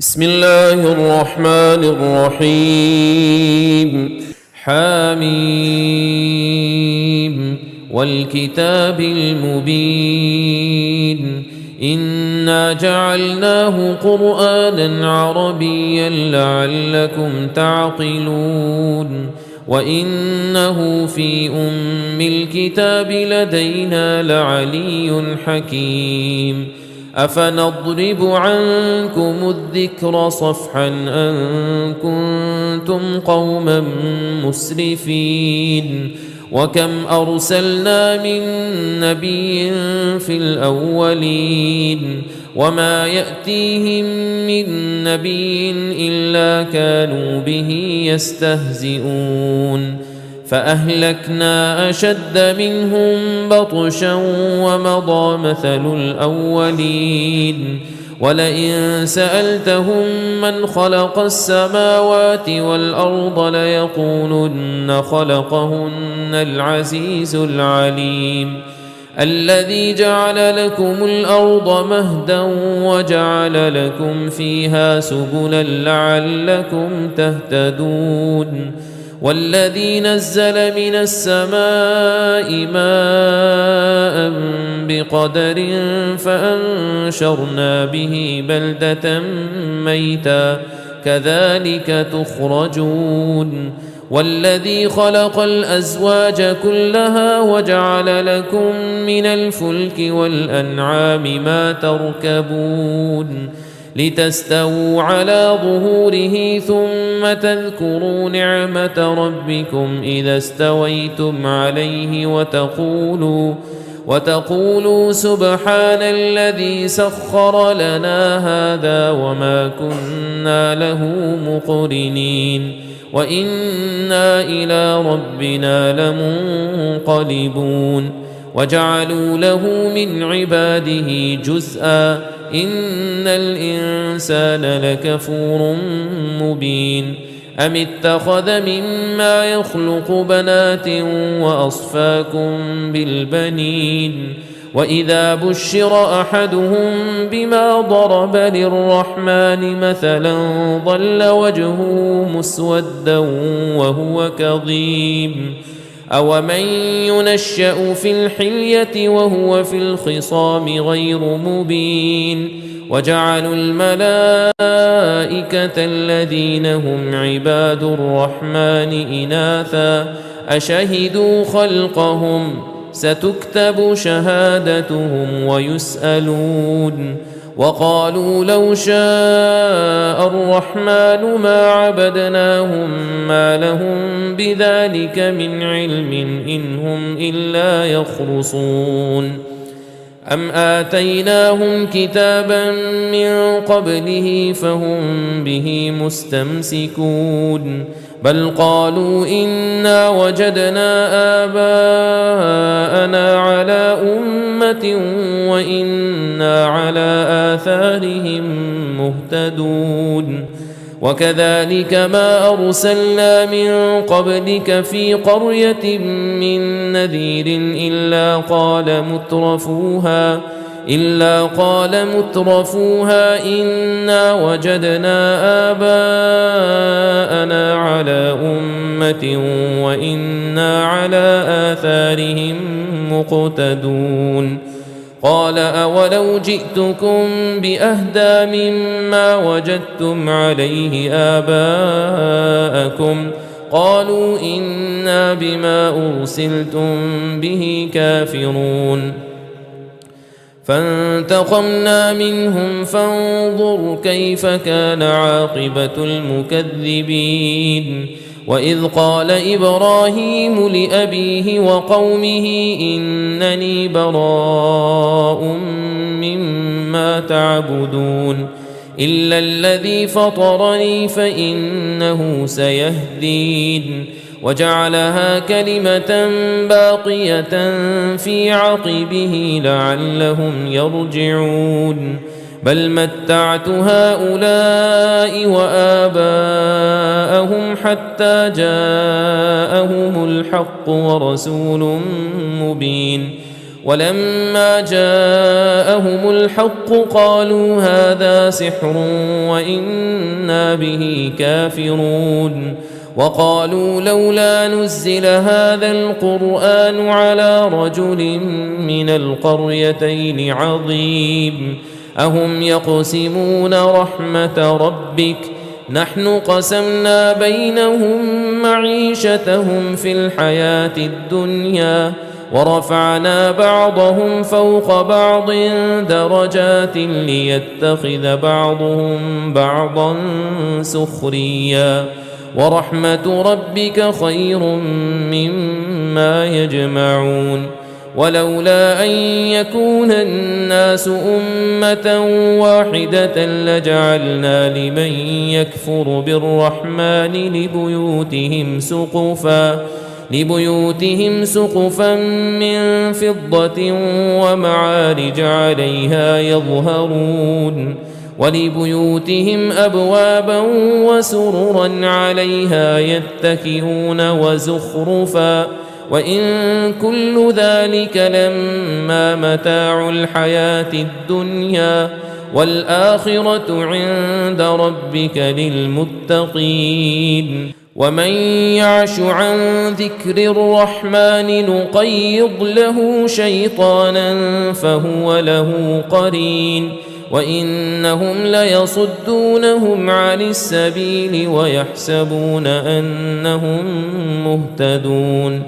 بسم الله الرحمن الرحيم. حميم والكتاب المبين إنا جعلناه قرآنا عربيا لعلكم تعقلون وإنه في أم الكتاب لدينا لعلي حكيم. أفنضرب عنكم الذكر صفحا أن كنتم قوما مسرفين وكم أرسلنا من نبي في الأولين وما يأتيهم من نبي إلا كانوا به يستهزئون فأهلكنا أشد منهم بطشا ومضى مثل الأولين ولئن سألتهم من خلق السماوات والأرض ليقولن خلقهن العزيز العليم الذي جعل لكم الأرض مهدا وجعل لكم فيها سبلا لعلكم تهتدون والذي نزل من السماء ماء بقدر فأنشرنا به بلدة ميتا كذلك تخرجون والذي خلق الأزواج كلها وجعل لكم من الفلك والأنعام ما تركبون لتستووا على ظهوره ثم تذكروا نعمة ربكم إذا استويتم عليه وتقولوا سبحان الذي سخر لنا هذا وما كنا له مقرنين وإنا إلى ربنا لمنقلبون وجعلوا له من عباده جزءا إن الإنسان لكفور مبين أم اتخذ مما يخلق بنات وأصفاكم بالبنين وإذا بشر أحدهم بما ضرب للرحمن مثلا ظل وجهه مسودا وهو كظيم أومن ينشأ في الحلية وهو في الخصام غير مبين وجعلوا الملائكة الذين هم عباد الرحمن إناثا أشهدوا خلقهم ستكتب شهادتهم ويسألون وقالوا لو شاء الرحمن ما عبدناهم ما لهم بذلك من علم إن هم إلا يخرصون أم آتيناهم كتابا من قبله فهم به مستمسكون بل قالوا إنا وجدنا آباءنا على أمة وإنا على آثارهم مهتدون وكذلك ما أرسلنا من قبلك في قرية من نذير إلا قال مترفوها إنا وجدنا آباءنا على أمة وإنا على آثارهم مقتدون قال أولو جئتكم بأهدى مما وجدتم عليه آباءكم قالوا إنا بما أرسلتم به كافرون فانتقمنا منهم فانظر كيف كان عاقبة المكذبين وإذ قال إبراهيم لأبيه وقومه إنني براء مما تعبدون إلا الذي فطرني فإنه سيهدين وجعلها كلمة باقية في عقبه لعلهم يرجعون بل متعت هؤلاء وآباءهم حتى جاءهم الحق ورسول مبين ولما جاءهم الحق قالوا هذا سحر وإنا به كافرون وقالوا لولا نزل هذا القرآن على رجل من القريتين عظيم أهم يقسمون رحمة ربك نحن قسمنا بينهم معيشتهم في الحياة الدنيا ورفعنا بعضهم فوق بعض درجات ليتخذ بعضهم بعضا سخريا ورحمة ربك خير مما يجمعون ولولا أن يكون الناس أمة واحدة لجعلنا لمن يكفر بالرحمن لبيوتهم سقفا من فضة ومعارج عليها يظهرون ولبيوتهم أبوابا وسررا عليها يتكئون وزخرفا وإن كل ذلك لما متاع الحياة الدنيا والآخرة عند ربك للمتقين ومن يعش عن ذكر الرحمن نقيض له شيطانا فهو له قرين وإنهم ليصدونهم عن السبيل ويحسبون أنهم مهتدون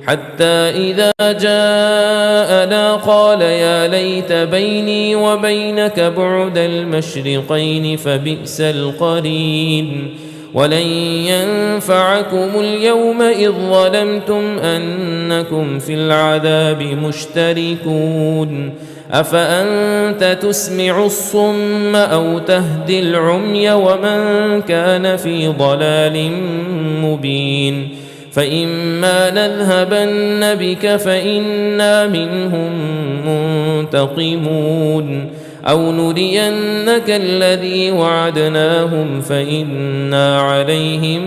حتى إذا جاءنا قال يا ليت بيني وبينك بعد المشرقين فبئس القرين ولن ينفعكم اليوم إذ ظلمتم أنكم في العذاب مشتركون أفأنت تسمع الصم أو تهدي العمي ومن كان في ضلال مبين فإما نذهبن بك فإنا منهم منتقمون أو نرينك الذي وعدناهم فإنا عليهم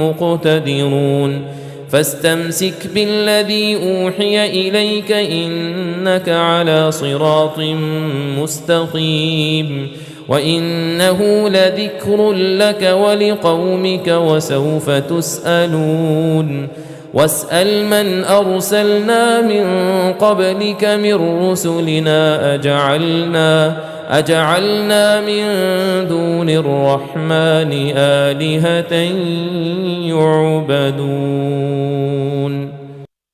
مقتدرون فاستمسك بالذي أوحي إليك إنك على صراط مستقيم وإنه لذكر لك ولقومك وسوف تسألون واسأل من أرسلنا من قبلك من رسلنا أجعلنا من دون الرحمن آلهة يعبدون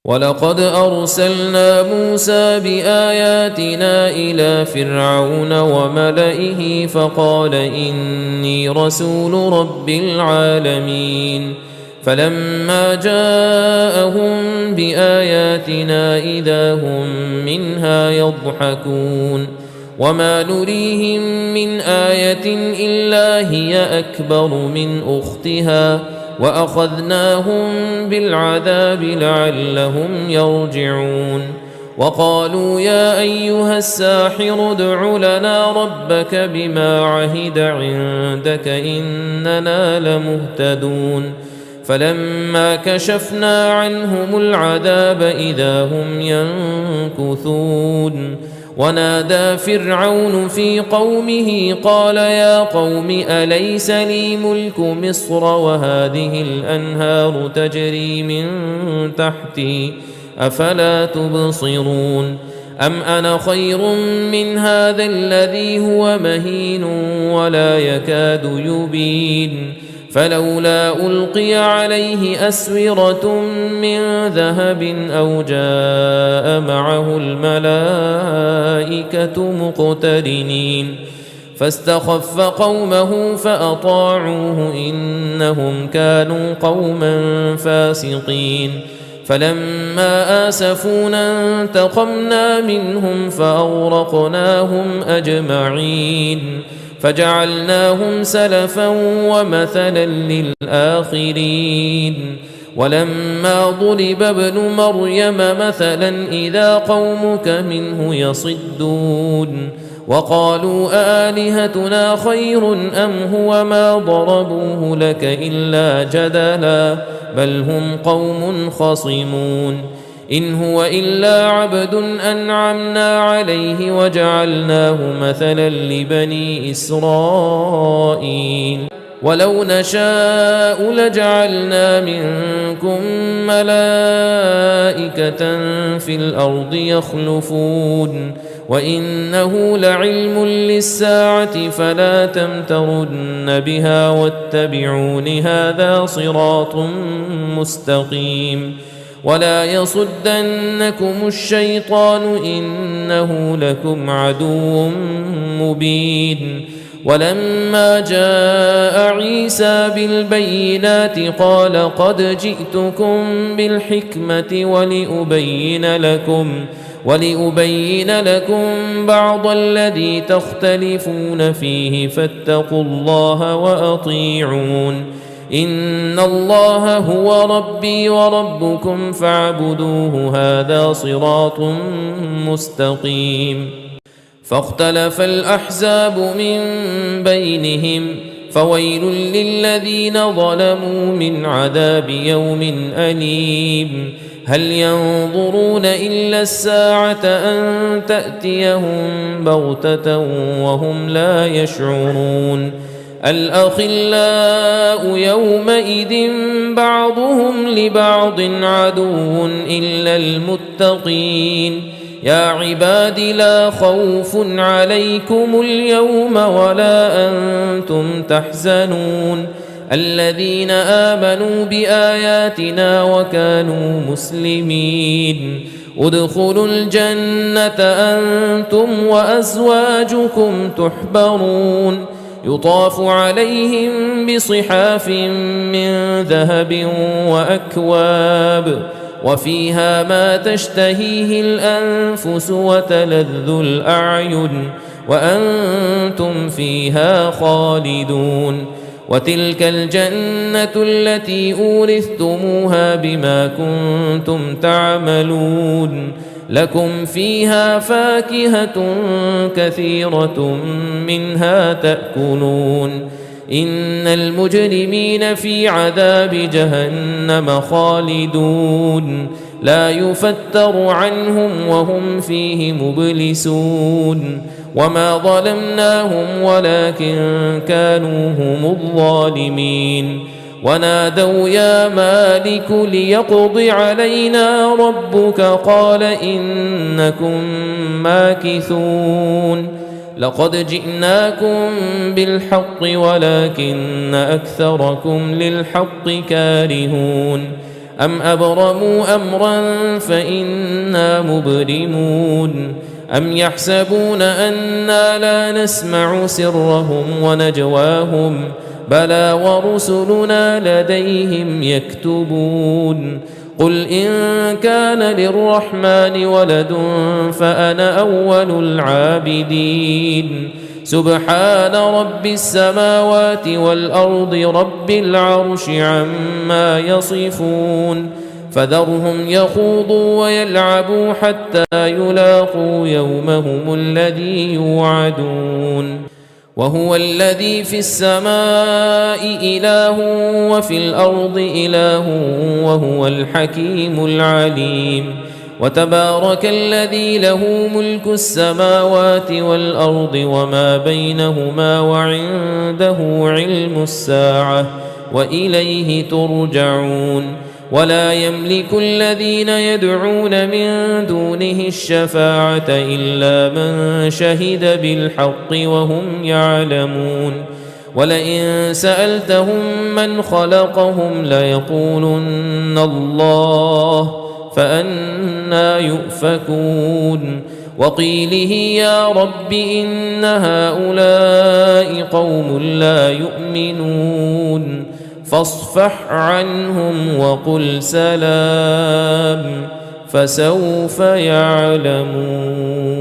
ولقد أرسلنا موسى بآياتنا إلى فرعون وملئه فقال إني رسول رب العالمين فلما جاءهم بآياتنا إذا هم منها يضحكون وما نريهم من آية إلا هي أكبر من أختها وأخذناهم بالعذاب لعلهم يرجعون وقالوا يا أيها الساحر ادع لنا ربك بما عهد عندك إننا لمهتدون فلما كشفنا عنهم العذاب إذا هم ينكثون ونادى فرعون في قومه قال يا قوم أليس لي ملك مصر وهذه الأنهار تجري من تحتي أفلا تبصرون أم أنا خير من هذا الذي هو مهين ولا يكاد يبين فلولا ألقي عليه أسورة من ذهب أو جاء معه الملائكة مقترنين فاستخف قومه فأطاعوه إنهم كانوا قوما فاسقين فلما آسفونا انتقمنا منهم فأغرقناهم أجمعين فجعلناهم سلفا ومثلا للآخرين ولما ضرب ابن مريم مثلا إذا قومك منه يصدون وقالوا آلهتنا خير أم هو ما ضربوه لك إلا جدلا بل هم قوم خصمون إن هو إلا عبد أنعمنا عليه وجعلناه مثلا لبني إسرائيل ولو نشاء لجعلنا منكم ملائكة في الأرض يخلفون وإنه لعلم للساعة فلا تمترن بها واتبعون هذا صراط مستقيم ولا يصدنكم الشيطان إنه لكم عدو مبين ولما جاء عيسى بالبينات قال قد جئتكم بالحكمة ولأبين لكم بعض الذي تختلفون فيه فاتقوا الله وأطيعون إن الله هو ربي وربكم فاعبدوه هذا صراط مستقيم فاختلف الأحزاب من بينهم فويل للذين ظلموا من عذاب يوم أليم هل ينظرون إلا الساعة أن تأتيهم بغتة وهم لا يشعرون الأخلاء يومئذ بعضهم لبعض عدو إلا المتقين يا عباد لا خوف عليكم اليوم ولا أنتم تحزنون الذين آمنوا بآياتنا وكانوا مسلمين ادخلوا الجنة أنتم وأزواجكم تحبرون يطاف عليهم بصحاف من ذهب وأكواب وفيها ما تشتهيه الأنفس وتلذ الأعين وأنتم فيها خالدون وتلك الجنة التي أورثتموها بما كنتم تعملون لكم فيها فاكهة كثيرة منها تأكلون إن المجرمين في عذاب جهنم خالدون لا يفتر عنهم وهم فيه مبلسون وما ظلمناهم ولكن كانوا هم الظالمين ونادوا يا مالك ليقض علينا ربك قال إنكم ماكثون لقد جئناكم بالحق ولكن أكثركم للحق كارهون أم أبرموا أمرا فإنا مبرمون أم يحسبون أنا لا نسمع سرهم ونجواهم بلى ورسلنا لديهم يكتبون قل إن كان للرحمن ولد فأنا أول العابدين سبحان رب السماوات والأرض رب العرش عما يصفون فذرهم يخوضوا ويلعبوا حتى يلاقوا يومهم الذي يوعدون وهو الذي في السماء إله وفي الأرض إله وهو الحكيم العليم وتبارك الذي له ملك السماوات والأرض وما بينهما وعنده علم الساعة وإليه ترجعون ولا يملك الذين يدعون من دونه الشفاعة إلا من شهد بالحق وهم يعلمون ولئن سألتهم من خلقهم ليقولن الله فأنى يؤفكون وقيله يا رب إن هؤلاء قوم لا يؤمنون فاصفح عنهم وقل سلام فسوف يعلمون